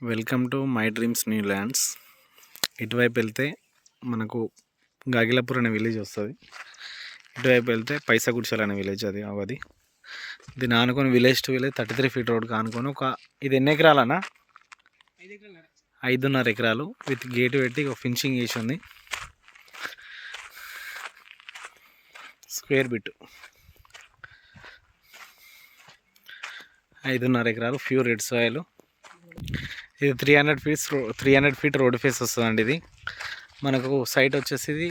Welcome to my dreams new lands. ఇటువైపు వెళ్తే మనకు గాగిలాపూర్ అనే విలేజ్ వస్తుంది. ఇటువైపు వెళ్తే పైసగుడిసెల అనే విలేజ్ అది దీన్ని ఆనుకొని విలేజ్ టు విలేజ్ 33 ఫీట్ రోడ్కి ఆనుకొని ఇది ఎన్ని ఎకరాలన్నా? 5.5 ఎకరాలు విత్ గేట్ పెట్టి ఒక ఫినిషింగ్ చేసి ఉంది. స్క్వేర్ బిట్ 5.5 ఎకరాలు ప్యూర్ రెడ్ సాయిల్. ఇది 300 ఫీట్ రోడ్ ఫేస్ వస్తుందండి. ఇది మనకు సైట్ వచ్చేసి ఇది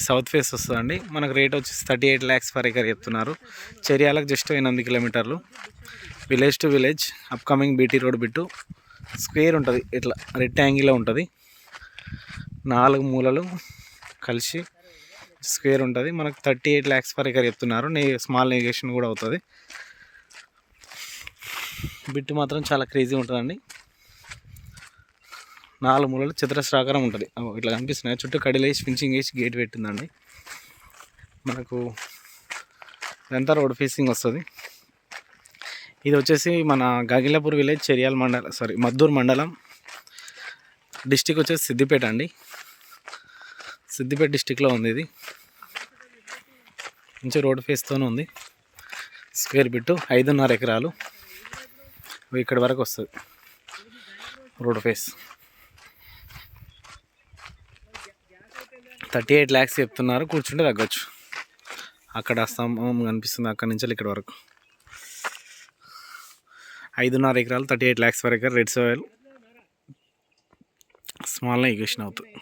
సౌత్ ఫేస్ వస్తుందండి. మనకు రేట్ వచ్చేసి 38 lakhs పర్ ఎకర్ చెప్తున్నారు. చర్యాలకు జస్ట్ 8 కిలోమీటర్లు. Village to village upcoming BT road bit. Square ఉంటుంది, ఇట్లా రెక్టాంగిల్లో ఉంటుంది. 4 మూలలు కలిసి స్క్వేర్ ఉంటుంది. మనకు 38 lakhs పర్ ఎకర్ చెప్తున్నారు. స్మాల్ నెగోషియేషన్ కూడా అవుతుంది. బిట్టు మాత్రం చాలా క్రేజీ ఉంటుందండి. 4 మూలలు చతురస్రాకారం ఉంటుంది. ఇట్లా కనిపిస్తున్నాయి. చుట్టూ కడిలేసి ఫినిషింగ్ వేసి గేట్ పెట్టిందండి. మనకు ఇదంతా రోడ్ ఫేసింగ్ వస్తుంది. ఇది వచ్చేసి మన గాగిలాపూర్ విలేజ్ మద్దూరు మండలం. డిస్టిక్ వచ్చేసి సిద్దిపేట అండి. సిద్దిపేట డిస్టిక్లో ఉంది. ఇది మంచి రోడ్ ఫేస్తోనే ఉంది. స్క్వేర్ బిట్టు 5.5 ఎకరాలు ఇక్కడి వరకు వస్తుంది. రోడ్ ఫేస్ 38 lakhs చెప్తున్నారు. కూర్చుంటే తగ్గొచ్చు. అక్కడ స్తంభం కనిపిస్తుంది, అక్కడి నుంచి ఇక్కడ వరకు 5.5 ఎకరాలు 38 lakhs వరకు రెడ్ సాయిల్. స్మాల్ నెగోషియేషన్ అవుతుంది.